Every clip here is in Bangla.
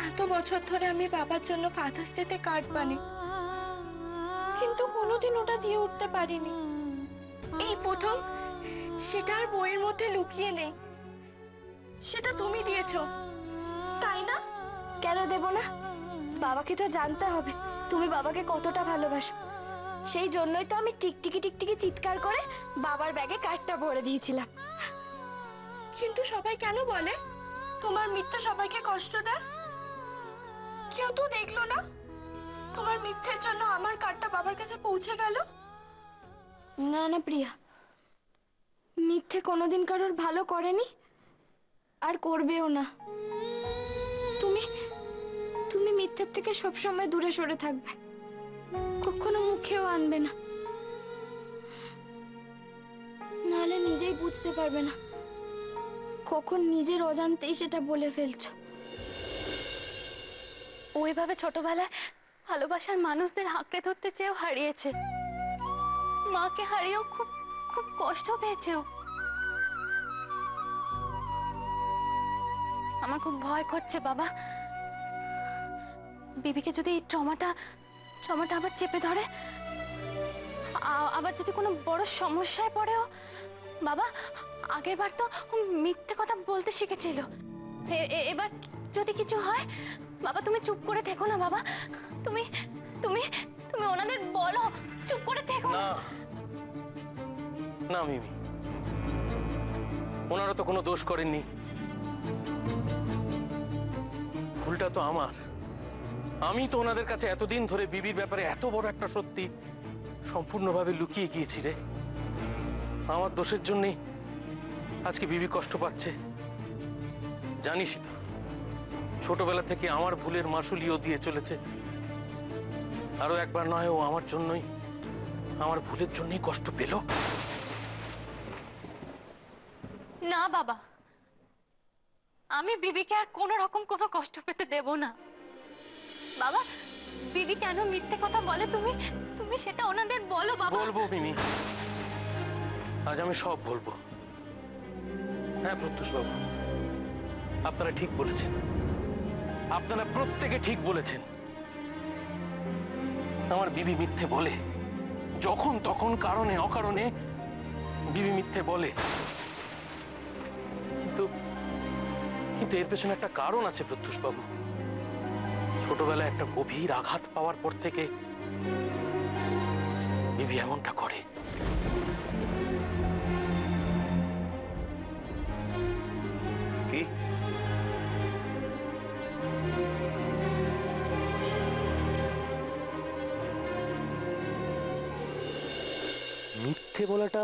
এত বছর ধরে আমি বাবার জন্য ফাদার্স ডেতে কার্ড বানাই, কিন্তু কোনোদিন ওটা দিয়ে উঠতে পারিনি। এই প্রথম সেটা আর বইয়ের মধ্যে লুকিয়ে নেই, সেটা তুমি দিয়েছো, তাই না? কেন দেব না? বাবাকে তো জানতে হবে তুমি বাবাকে কতটা ভালোবাসো। সেই জন্যই তো আমি টিকটিকি টিকটিকি চিৎকার করে বাবার ব্যাগে কার্ডটা ভরে দিয়েছিলাম। কিন্তু সবাই কেন বলে তোমার মিথ্যা সবাইকে কষ্ট দেয়? কেউ তো দেখলো না তোমার মিথ্যের জন্য আমার কার্ডটা বাবার কাছে পৌঁছে গেল। না না প্রিয়া, মিথ্যে কোনোদিন কারোর ভালো করেনি আর করবেও না। তুমি তুমি মিথ্যের থেকে সবসময় দূরে সরে থাকবে, কখনো মুখেও আনবে না, নাহলে নিজেই বুঝতে পারবে না কখন নিজের অজান্তেই সেটা বলে ফেলছো। ওইভাবে ছোটবেলায় ভালোবাসার মানুষদের আঁকড়ে ধরতে চেয়েও হারিয়েছে, মাকে হারিয়েও খুব খুব কষ্ট পেয়েছে। আমার খুব ভয় করছে বাবা, বিবিকে যদি এই ট্রমাটা আবার চেপে ধরে, আবার যদি কোনো বড় সমস্যায় পড়েও। বাবা আগের বার তো মিথ্যে কথা বলতে শিখেছিল, এবার যদি কিছু হয় বাবা তুমি চুপ করে থেকো না বাবা, তুমি তুমি তুমি ওনাদের বলো চুপ করে থেকো না। না মিমি, ওনারা তো কোনো দোষ করেননি, ভুলটা তো আমার। আমি তো ওনাদের কাছে এতদিন ধরে বিবির ব্যাপারে এত বড় একটা সত্যি সম্পূর্ণভাবে লুকিয়ে গিয়েছি রে। আমার দোষের জন্যই আজকে বিবি কষ্ট পাচ্ছে। জানিসই তো ছোটবেলা থেকে আমার ভুলের মাসুলিও দিয়ে চলেছে। আরো একবার নয়, ও আমার জন্যই, আমার ভুলের জন্যই কষ্ট পেল। না বাবা, আমি বিবিকে আর কোনো রকম কোনো কষ্ট পেতে দেব না। বাবা বিবি কেন মিথ্যে কথা বলে তুমি তুমি সেটা ওনাদের বলো বাবা। বলবো মিমি, আজ আমি সব বলবো। হ্যাঁ প্রত্যুষ বাবু, আপনারা ঠিক বলেছেন, আপনারা প্রত্যেকে ঠিক বলেছেন। আমার বিবি মিথ্যে বলে, যখন তখন কারণে অকারণে বিবি মিথ্যে বলে, কিন্তু কিন্তু এর পেছনে একটা কারণ আছে প্রত্যুষ বাবু। ছোটবেলায় একটা গভীর আঘাত পাওয়ার পর থেকে বিবি এমনটা করে। কি মিথ্যে বলাটা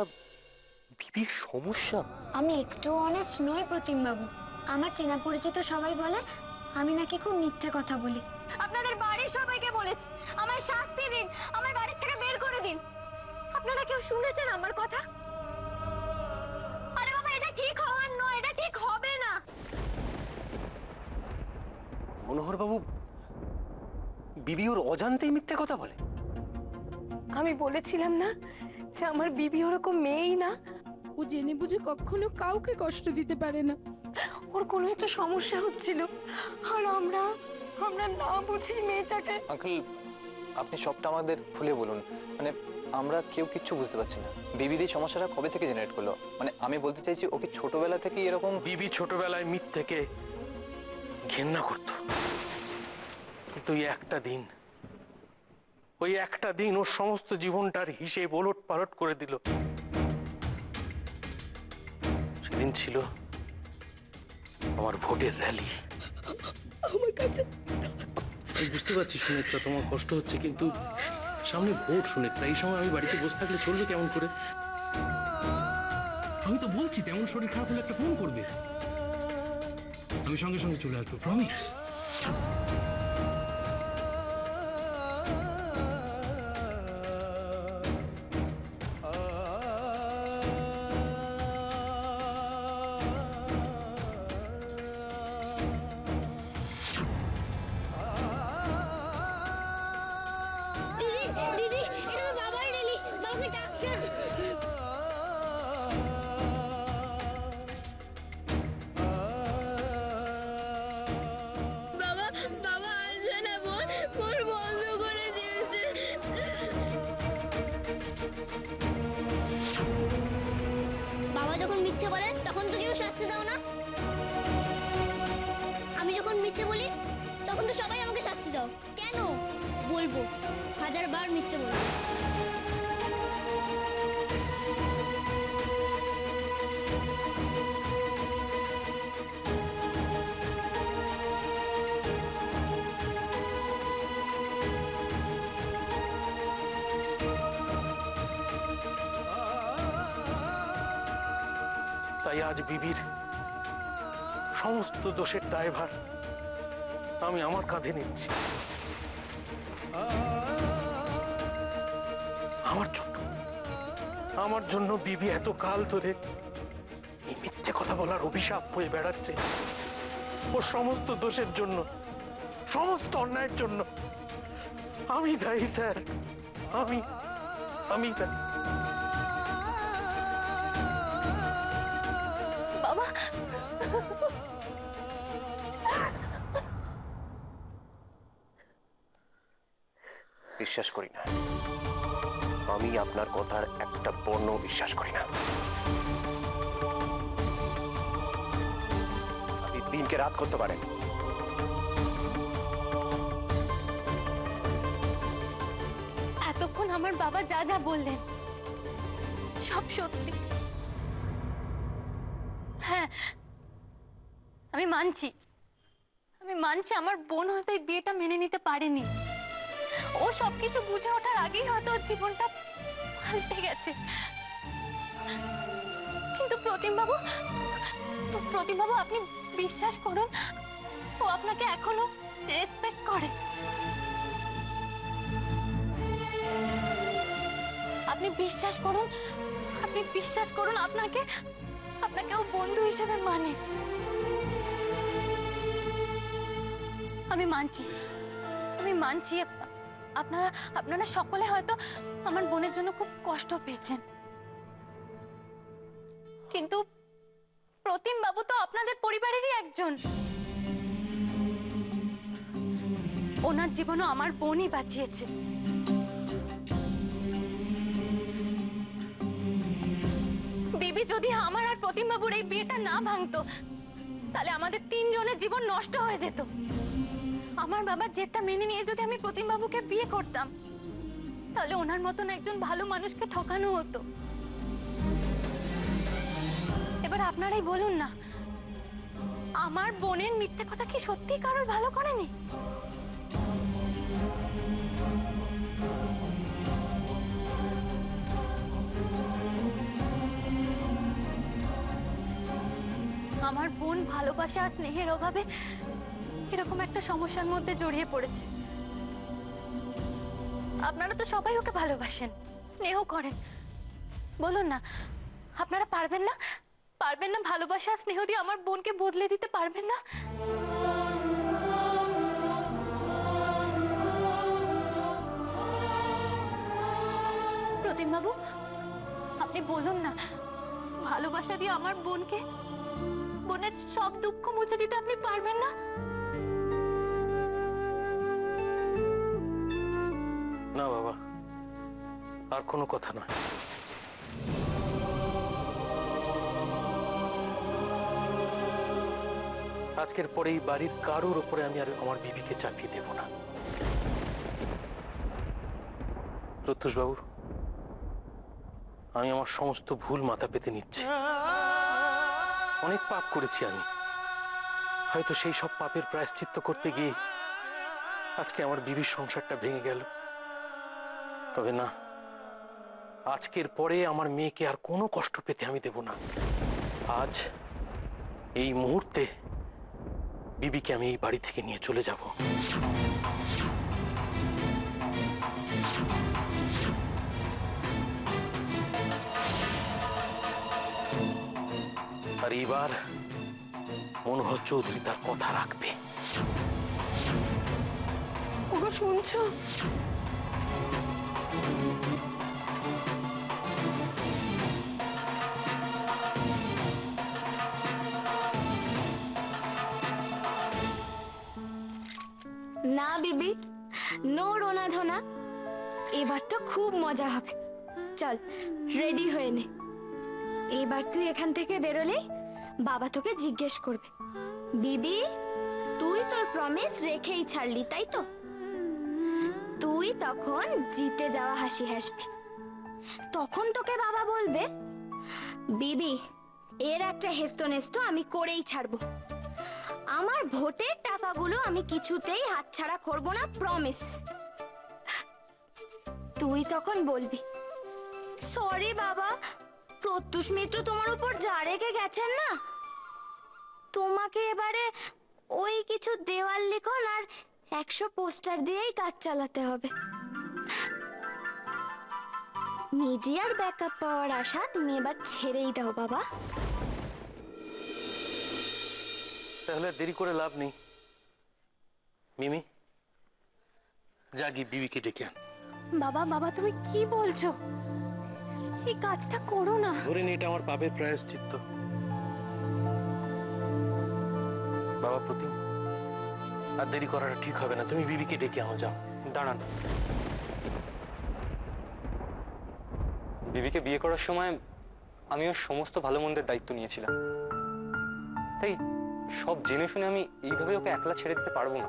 বিবির সমস্যা? আমি একটু অনেস্ট নই প্রতিম বাবু। আমার চেনা পরিচিত সবাই বলে আমি নাকি খুব মিথ্যে কথা বলি। আপনাদের বাড়ির সবাইকে বলেছি আমার শাস্তি দিন, আমার বাড়ি থেকে বের করে দিন। আপনারা কেউ শুনেছেন আমার কথা? আরে বাবা, এটা ঠিক হওয়ার নয়, এটা ঠিক হবে না। মনোহর বাবু, বিবি ওর অজান্তেই মিথ্যে কথা বলে? আমি বলেছিলাম না যে আমার বিবি ওরকম মেয়েই না, ও জেনে বুঝে কখনো কাউকে কষ্ট দিতে পারে না। ওর কোনো একটা সমস্যা হচ্ছিল আর আমরা না বুঝেই মেয়েটাকে। আঙ্কেল আপনি সবটা আমাদের খুলে বলুন, মানে আমরা কেউ কিচ্ছু বুঝতে পারছি না। বিবির এই সমস্যাটা কবে থেকে জেনারেট করলো? মানে আমি বলতে চাইছি ওকে ছোটবেলা থেকে এরকম? বিবি ছোটবেলায় মিথ্যেকে ঘেন্না করত, কিন্তু ওই একটা দিন ওর সমস্ত জীবনটার হিসেব ওলট পালট করে দিল। সেদিন ছিল আমার ভোটের র্যালি। আমার কাছে আমি বুঝতে পারছি সুনেত্রা তোমার কষ্ট হচ্ছে, কিন্তু সামনে ভোট সুনেত্রা, এই সময় আমি বাড়িতে বসে থাকলে চলবে কেমন করে? আমি তো বলছি তেমন শরীর খারাপ হলে একটা ফোন করবে, আমি সঙ্গে সঙ্গে চলে আসবো, প্রমিস। দিদি, এটা তো বাবার রেলি, বাবাকে ডাক না। বলে তখন তো কেউ শাস্তি দাও না। আমি যখন মিথ্যে বলি তখন তো সবাই আমাকে শাস্তি দাও। কেন বলবো? 1000 বার মিথ্যে বলবো। তাই আজ বিবির সমস্ত দোষের দায়ভার আমি আমার কাঁধে নিচ্ছি। আমার জন্য বিবি এত কাল ধরে এই মিথ্যে কথা বলার অভিশাপ হয়ে বেড়াচ্ছে। ওর সমস্ত দোষের জন্য, সমস্ত অন্যায়ের জন্য আমি দায়ী স্যার। আমি দায়ী। বাবা, বিশ্বাস করি না, আমি আপনার কথার একটা বর্ণ বিশ্বাস করি না। আপনি দিনকে রাত করতে পারেন, এতক্ষণ আমার বাবা যা যা বললেন সব সত্যি। হ্যাঁ, আমি মানছি আমার বোন হয়তো এই বিয়েটা মেনে নিতে পারেনি। ও সবকিছু বুঝে ওঠার আগেই হয়তো ওর জীবনটা পাল্টে গেছে। কিন্তু প্রতিম বাবু আপনি বিশ্বাস করুন, ও আপনাকে এখনো রেসপেক্ট করে। আপনি বিশ্বাস করুন, আপনাকে ও বন্ধু হিসেবে মানে। আমি মানছি আপনারা সকলে হয়তো আমার বোনের জন্য খুব কষ্ট পেয়েছেন, কিন্তু প্রতিম বাবু তো আপনাদের পরিবারেরই একজন। ওনার জীবনও আমার বোনই বাঁচিয়েছে। বিবি যদি আমার আর প্রতিম বাবুর এই বিয়েটা না ভাঙতো, তাহলে আমাদের 3 জনের জীবন নষ্ট হয়ে যেত। আমার বাবা জেদটা মেনে নিয়ে যদি আমি প্রতিম বাবুকে বিয়ে করতাম, তাহলে ওনার মতন একজন ভালো মানুষকে ঠকানো হতো। এবার আপনারাই বলুন না, আমার বোনের মিথ্যে কথা কি সত্যি কারোর ভালো করেনি? আমার বোন ভালোবাসা আর স্নেহের অভাবে এরকম একটা সমস্যার মধ্যে জড়িয়ে পড়েছে। আপনারা তো সবাই ওকে ভালোবাসেন, স্নেহ করেন। বলুন না, আপনারা পারবেন না ভালোবাসা আর স্নেহ দিয়ে আমার বোনকে বদলে দিতে পারবেন না? প্রতিম বাবু, আপনি বলুন না, ভালোবাসা দিয়ে আমার বোনের সব দুঃখ মুছে দিতে আপনি পারবেন না? না বাবা, আর কোনো কথা নয়। আজকের পরে এই বাড়ির কারোর উপরে আমি আর আমার বিবিকে চাপিয়ে দেব না। প্রত্যুষ বাবু, আমি আমার সমস্ত ভুল মাথা পেতে নিচ্ছি। অনেক পাপ করেছি আমি, হয়তো সেই সব পাপের প্রায়শ্চিত্ত করতে গিয়ে আজকে আমার বিবির সংসারটা ভেঙে গেল। তবে না, আজকের পরে আমার মেয়েকে আর কোনো কষ্ট পেতে আমি দেব না। আজ এই মুহূর্তে বিবিকে আমি এই বাড়ি থেকে নিয়ে চলে যাব। আর এবার মনোহর চৌধুরী তার কথা রাখবে। ওগো শুনছো? না বিবি, নো রোনা ধোনা, এবার তো খুব মজা হবে। চল রেডি হয়ে নে, এবার তুই এখান থেকে বেরোলেই বাবা তোকে জিজ্ঞেস করবে, বিবি তুই তোর প্রমিস রেখেই ছাড়লি তাই তো? তুই তখন জিতে যাওয়া হাসি হাসবি। তখন তোকে বাবা বলবে, বিবি এর একটা হেস্তনেস্ত আমি করেই ছাড়বো। আমার ভোটের টাকাগুলো আমি কিছুতেই হাতছাড়া করব না, প্রমিস। তুই তখন বলবি, সরি বাবা, প্রত্যুষ মিত্র তোমার উপর যা রেগে গেছেন না, তোমাকে এবারে ওই কিছু দেওয়াল লিখন আর 100 পোস্টার দিয়েই কাজ চালাতে হবে। মিডিয়ার ব্যাকআপ পাওয়ার আশা তুমি এবার ছেড়েই দাও বাবা। তাহলে আর দেরি করে লাভ নেই। মিমি, যা গিয়ে বিবিকে ডেকে আন। বাবা বাবা তুমি কি বলছো? এই কাজটা করো না। ধরে নি এটা আমার পাপের প্রায়শ্চিত্ত। বাবা প্রতিম, আর দেরি করাটা ঠিক হবে না, তুমি বিবিকে ডেকে আনো, যাও। দাঁড়ান, বিবিকে বিয়ে করার সময় আমি ওর সমস্ত ভালো মন্দের দায়িত্ব নিয়েছিলাম, তাই সব জেনে শুনে আমি এইভাবে ওকে একলা ছেড়ে দিতে পারবো না।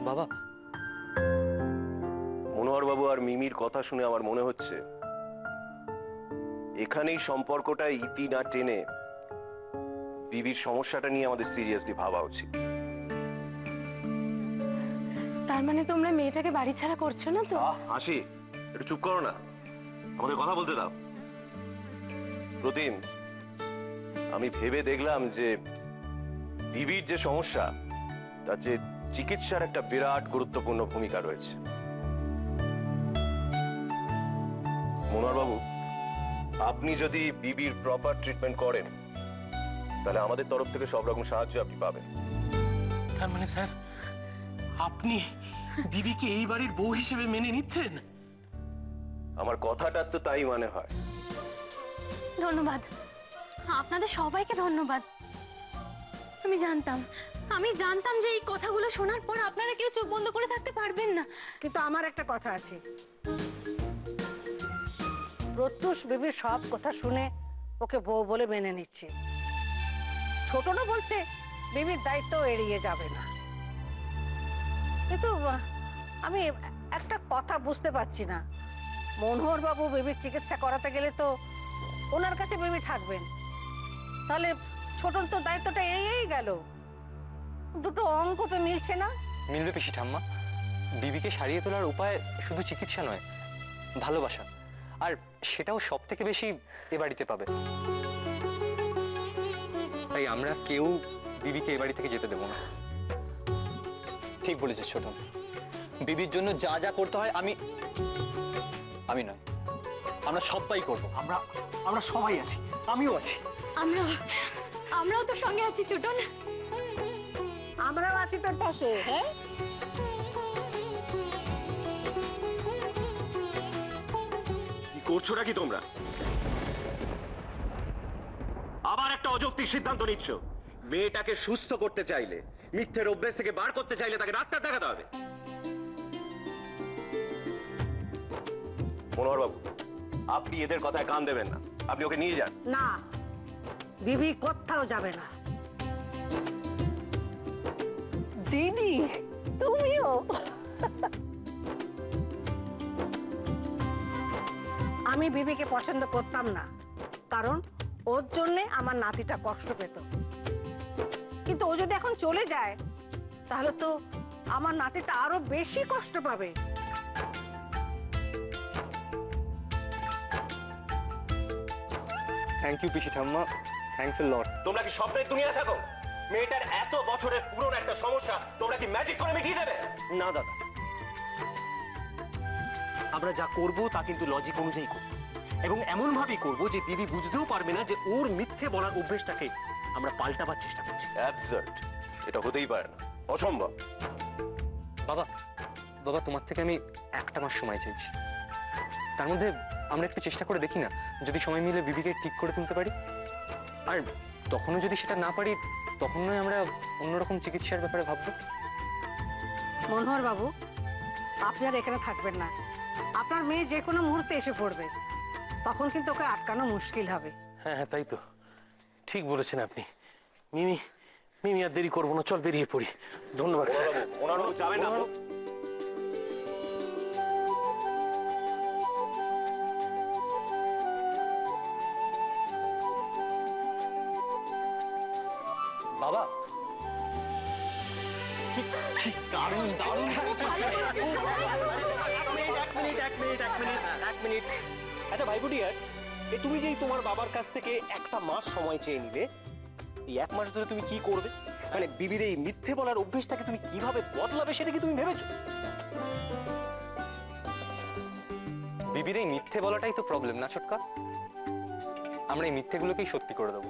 বাবা, মনোহর বাবু আর মিমির কথা শুনে আমার মনে হচ্ছে এখানেই সম্পর্কটা ইতি না টেনে বিবির সমস্যাটা নিয়ে আমাদের সিরিয়াসলি ভাবা উচিত। তার মানে তোমরা মেয়েটাকে বাড়ি ছাড়া করছো না তো? হাসি, একটু চুপ করো না, আমাদের কথা বলতে দাও। প্রতিম, আমি ভেবে দেখলাম যে বিবির যে সমস্যা তার যে চিকিৎসার একটা বিরাট গুরুত্বপূর্ণ ভূমিকা রয়েছে। মনোহর বাবু, আপনি যদি বিবির প্রপার ট্রিটমেন্ট করেন তাহলে আমাদের তরফ থেকে সব রকম সাহায্য আপনি পাবেন। তার মানে স্যার, আপনি বিবিকে এই বাড়ির বউ হিসেবে মেনে নিচ্ছেন? আমার কথাটার তো তাই মানে হয়। ধন্যবাদ, আপনাদের সবাইকে ধন্যবাদ। আমি জানতাম যে এই কথাগুলো শোনার পর আপনারা কেউ চোখ বন্ধ করে থাকতে পারবেন না। কিন্তু আমার একটা কথা আছে, প্রত্যুষ বিবির সব কথা শুনে ওকে বউ বলে মেনে নিচ্ছে। ছোটনও বলছে বিবির দায়িত্ব এড়িয়ে যাবে না। কিন্তু আমি একটা কথা বুঝতে পারছি না, মনোহর বাবু বিবির চিকিৎসা করাতে গেলে তো ওনার কাছে বিবি থাকবেন, তাহলে ছোটন তো দায়িত্বটা এড়িয়েই গেল। দুটো অঙ্ক তো মিলছে না। মিলবে পিসি ঠাম্মা, বিবিকে সারিয়ে তোলার উপায় শুধু চিকিৎসা নয়, ভালোবাসা, আর সেটাও সব থেকে বেশি এ বাড়িতে পাবে। তাই আমরা কেউ বিবিকে এ বাড়ি থেকে যেতে দেবো না। ঠিক বলেছিস ছোটন, বিবির জন্য যা যা করতে হয় আমি নয়, আমরা সবাই করবো। আমরা সবাই আছি, আমিও আছি। আমরাও তো সঙ্গে আছি ছোটন। আমরাও আছি তোর পাশে। হ্যাঁ, কি করছো নাকি তোমরা? আবার একটা অযৌক্তিক সিদ্ধান্ত নিচ্ছ। মেয়েটাকে সুস্থ করতে চাইলে, মিথ্যের অভ্যেস থেকে বার করতে চাইলে তাকে ডাক্তার দেখাতে হবে। মনোহর বাবু, আপনি এদের কথায় কান দেবেন না, আপনি ওকে নিয়ে যান। না, বিবি কোথাও যাবে না। দিদি, তুমিও? আমি বিবিকে পছন্দ করতাম না, কারণ ওর জন্যে আমার নাতিটা কষ্ট পেত। কিন্তু ও যদি এখন চলে যায় তাহলে তো আমার নাতিটা আরো বেশি কষ্ট পাবে। থ্যাংক ইউ পিসি ঠাম্মা, থ্যাঙ্কস এ লট। তোমরা কি স্বপ্নের দুনিয়ায় থাকো? মেয়েটার এত বছরের পুরনো একটা সমস্যা তোমরা কি ম্যাজিক করে মিটিয়ে দেবে? না দাদা, আমরা যা করব তা কিন্তু লজিক অনুযায়ী করব, এবং এমন ভাবেই করব যে বিবি বুঝতেও পারবে না যে ওর মিথ্যে বলার অভ্যেসটাকে আমরা পাল্টাবার চেষ্টা করছি। অ্যাবসার্ড, এটা হতেই পারে না, অসম্ভব। বাবা, বাবা তোমার থেকে আমি 1 মাস সময় চাইছি। তার মধ্যে আমরা একটু চেষ্টা করে দেখি না, যদি সময় মিলে বিবিকে ঠিক করে তুলতে পারি। আর তখনও যদি সেটা না পারি, তখন নয় আমরা অন্যরকম চিকিৎসার ব্যাপারে ভাববো। মনোহর বাবু, আপনি আর এখানে থাকবেন না, আপনার মেয়ে যে কোনো মুহূর্তে এসে পড়বে, তখন কিন্তু ওকে আটকানো মুশকিল হবে। হ্যাঁ হ্যাঁ, তাই তো, ঠিক বলেছেন আপনি। মিমি মিমি আর দেরি করবো না, চল বেরিয়ে পড়ি। ধন্যবাদ স্যার। ওনারা যাবেন না তো? বাবা দারুণ দারুণ এক মিনিট। আচ্ছা ভাইবুডিয়ার, তুমি যে তোমার বাবার কাছ থেকে একটা মাস সময় চেয়ে নিলে, এই এক মাস ধরে তুমি কি করবে? মানে বিবির এই মিথ্যে বলার অভ্যেসটাকে তুমি কিভাবে বদলাবে সেটা কি তুমি ভেবেছো? বিবির এই মিথ্যে বলাটাই তো প্রবলেম না ছোটকা? আমরা এই মিথ্যেগুলোকেই সত্যি করে দেবো।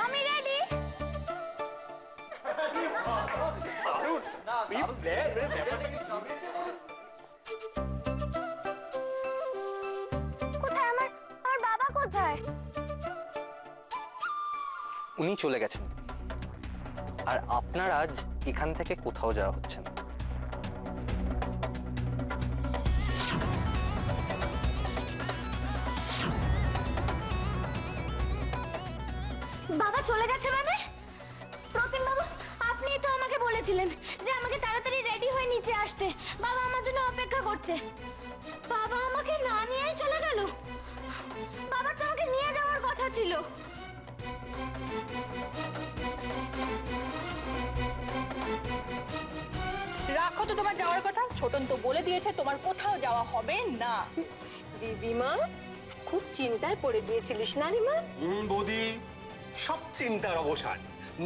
আমি রেডি। কোথায় আমার বাবা কোথায়? উনি চলে গেছেন, আর আপনার আজ এখান থেকে কোথাও যাওয়া হচ্ছে না। বাবা চলে গেছে মানে? প্রতিম বাবু, আপনি তো আমাকে বলেছিলেন যে আমাকে তাড়াতাড়ি রেডি হয়ে নিচে আসতে। বাবা আমার জন্য অপেক্ষা করছে। বাবা আমাকে না নিয়েই চলে গেল। বাবার তো আমাকে নিয়ে যাওয়ার কথা ছিল। রাখো তো তোমার যাওয়ার কথা। ছোটন তো বলে দিয়েছে তোমার কোথাও যাওয়া হবে না। দিদিমা, খুব চিন্তায় পড়ে গিয়েছিলিস না রে মা? বৌদি, সব চিন্তার অবসান,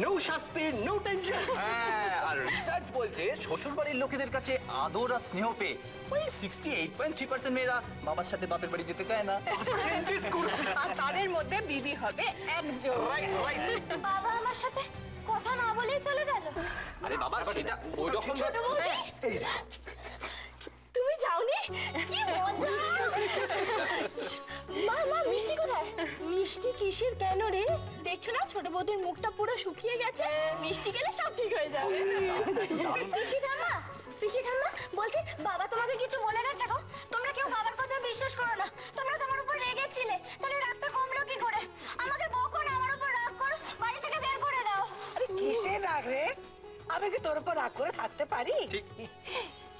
নো শাস্তি, নো টেনশন। হ্যাঁ, আর রিসার্চ বলছে শ্বশুর বাড়ির লোকেদের কাছে আদর আর স্নেহ পেয়ে ওই 68.3% মেয়েরা বাবার সাথে বাপের বাড়ি যেতে চায় না। আর তাদের মধ্যে বিবি হবে একজন। Right right. বাবা আমার সাথে কথা না বলেই চলে গেল। আরে বাবা, সেটা ওই রকম তুমি যাওনি? কি মজা! মা মা, মিষ্টি কোথায়? মিষ্টি কিসের কেন রে? দেখছো না ছোট বৌদির মুখটা পুরো শুকিয়ে গেছে। মিষ্টি গেলে সব ঠিক হয়ে যাবে। পিসি ঠাম্মা, বলছি বাবা তোমাকে কিছু বলে গেছে গো? তোমরা কেউ বাবার কথা বিশ্বাস করো না। তোমরা তোমার উপর রেগেছিলে, তাহলে রাগটা কমলো কি করে? আমাকে বকো না, আমার উপর রাগ করো, বাড়ি থেকে বের করে দাও। কিসের রাগ রে? আমি কি তোর উপর রাগ করে থাকতে পারি?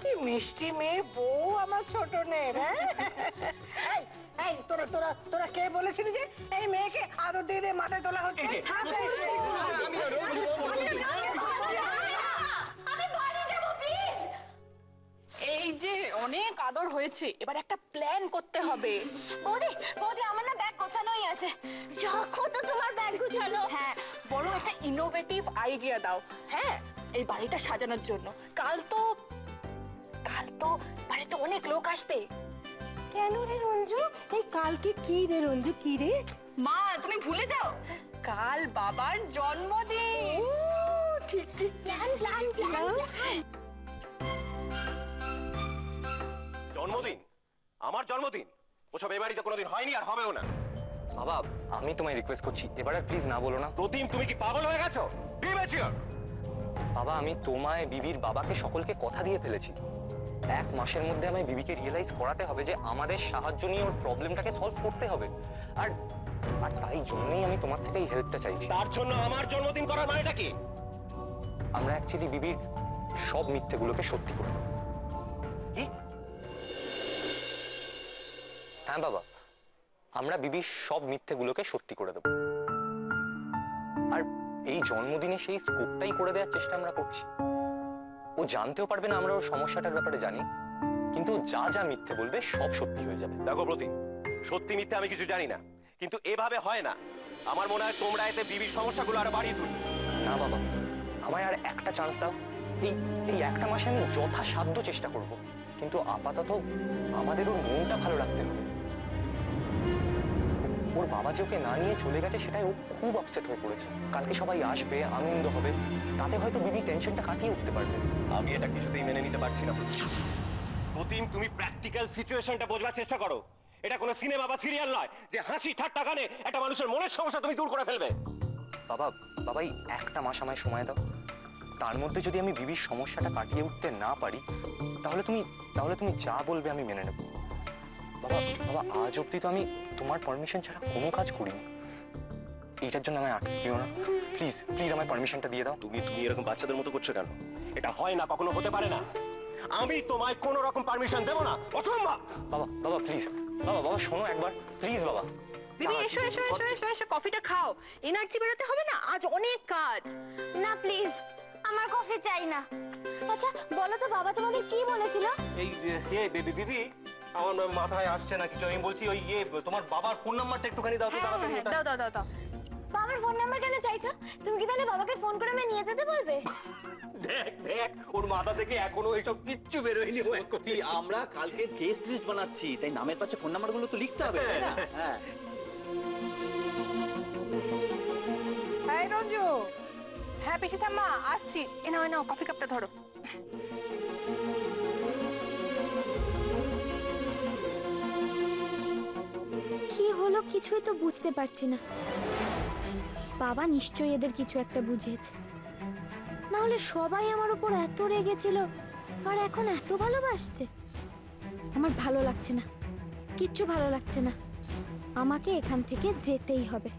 কি মিষ্টি মেয়ে বউ আমার ছোট মেয়ে। হ্যাঁ, এই তোরা তোরা তোরা কে বলেছিলি যে এই মেয়েকে আদর দিয়ে দিয়ে মাথায় তোলা হচ্ছে? আমি বাড়ি যাব প্লিজ। এই যে অনেক আদর হয়েছে, এবার একটা প্ল্যান করতে হবে। বৌদি বৌদি, আমার না ব্যাগ গোছানোই আছে। রাখো তো তোমার ব্যাগ গুছানো। হ্যাঁ, বড় একটা ইনোভেটিভ আইডিয়া দাও। হ্যাঁ, এই বাড়িটা সাজানোর জন্য। কাল তো বাড়িতে অনেক লোক আসবে। কেন রে রঞ্জু? এই কালকে কি রে রঞ্জু, কি রে? মা, তুমি ভুলে যাও, কাল বাবার জন্মদিন। ঠিক ঠিক, প্ল্যান। জন্মদিন? আমার জন্মদিন? ওসব এ বাড়িতে কোনোদিন হয়নি আর হবেও না। বাবা, আমি তোমায় রিকোয়েস্ট করছি, এবার আর প্লিজ না বলো না। প্রতিম, তুমি কি পাগল হয়ে গেছো? Be mature. বাবা, আমি তোমায়, বিবির বাবাকে, সকলকে কথা দিয়ে ফেলেছি। এক মাসের মধ্যে আমায় বিবিকে রিয়েলাইজ করাতে হবে যে আমাদের সাহায্য নিয়ে ওর প্রবলেমটাকে সলভ করতে হবে। আর আর তাই জন্যই আমি তোমার থেকে এই হেল্পটা চাইছি। তার জন্য আমার জন্মদিন করার মানেটা কি? আমরা অ্যাকচুয়ালি বিবির সব মিথ্যেগুলোকে সত্যি করব। কি? হ্যাঁ বাবা, আমরা বিবির সব মিথ্যেগুলোকে সত্যি করে দেব। আর এই জন্মদিনে সেই স্কোপটাই করে দেওয়ার চেষ্টা আমরা করছি। ও জানতেও পারবে না আমরা ওর সমস্যাটার ব্যাপারে জানি, কিন্তু যা যা মিথ্যে বলবে সব সত্যি হয়ে যাবে। দেখো প্রতিম, সত্যি মিথ্যে আমি কিছু জানি না, কিন্তু এভাবে হয় না। আমার মনে হয় তোমরা এতে বিবির সমস্যাগুলো আরো বাড়িয়ে তুলবে। না বাবা, আমায় আর একটা চান্স দাও। এই একটা মাসে আমি যথাসাধ্য চেষ্টা করব, কিন্তু আপাতত আমাদের ওর মনটা ভালো রাখতে হবে। ওর বাবা যে ওকে না নিয়ে চলে গেছে সেটাই ও খুব আপসেট হয়ে পড়েছে। কালকে সবাই আসবে, আনন্দ হবে, তাতে হয়তো বিবি টেনশনটা কাটিয়ে উঠতে পারবে। আমি এটা কিছুতেই মেনে নিতে পারছি না প্রতিম। তুমি প্র্যাকটিক্যাল সিচুয়েশনটা বোঝবার চেষ্টা করো। এটা কোনো সিনেমা বা সিরিয়াল নয় যে হাসি ঠাট্টা গানে একটা মানুষের মনের সমস্যা তুমি দূর করে ফেলবে। বাবা, বাবা, এই একটা মাস আমায় সময় দাও। তার মধ্যে যদি আমি বিবির সমস্যাটা কাটিয়ে উঠতে না পারি, তাহলে তুমি যা বলবে আমি মেনে নেব। বাবা বাবা, আজ অব্দি তো আমি তোমার পারমিশন ছাড়া কোনো কাজ করিনি। এইটার জন্য আমায় আটকিও না, প্লিজ প্লিজ আমায় পারমিশনটা দিয়ে দাও। তুমি এরকম বাচ্চাদের মতো করছো কেন? এটা হয় না, কখনো হতে পারে না। আমি তোমায় কোনো রকম পারমিশন দেব না, অসম্ভব। বাবা বাবা প্লিজ, বাবা বাবা শোনো একবার প্লিজ। বাবা বিবি এসো এসো এসো এসো এসো, কফিটা খাও, এনার্জি বেরোতে হবে না, আজ অনেক কাজ। না প্লিজ, আমার কফি চাই না। আচ্ছা বলো তো বাবা তোমাদের কি বলেছিল? এই বিবি, আমার মাথায় আসছে না কিছু। আমি বলছি ওই তোমার বাবার ফোন নাম্বারটা একটুখানি দাও তো তাড়াতাড়ি। দাও দাও দাও দাও। বাবার ফোন নাম্বার কেন চাইছো? তুমি কি তাহলে বাবাকে ফোন করে আমি নিয়ে যেতে বলবে? দেখ দেখ, ওর মাথা থেকে এখনো এইসব কিচ্ছু বেরোয়নি। আমরা কালকে গেস্ট লিস্ট বানাচ্ছি, তাই নামের পাশে ফোন নাম্বারগুলো তো লিখতে হবে, তাই না? হ্যাঁ। এই রঞ্জু, হ্যাঁ পিসি ঠাম্মা আসছি। এনাও এনাও, কফি কাপটা ধরো। কি হলো কিছুই তো বুঝতে পারছি না। বাবা নিশ্চয়ই এদের কিছু একটা বুঝিয়েছে, না হলে সবাই আমার উপর এত রেগেছিল আর এখন এত ভালোবাসছে। আমার ভালো লাগছে না, কিচ্ছু ভালো লাগছে না। আমাকে এখান থেকে যেতেই হবে।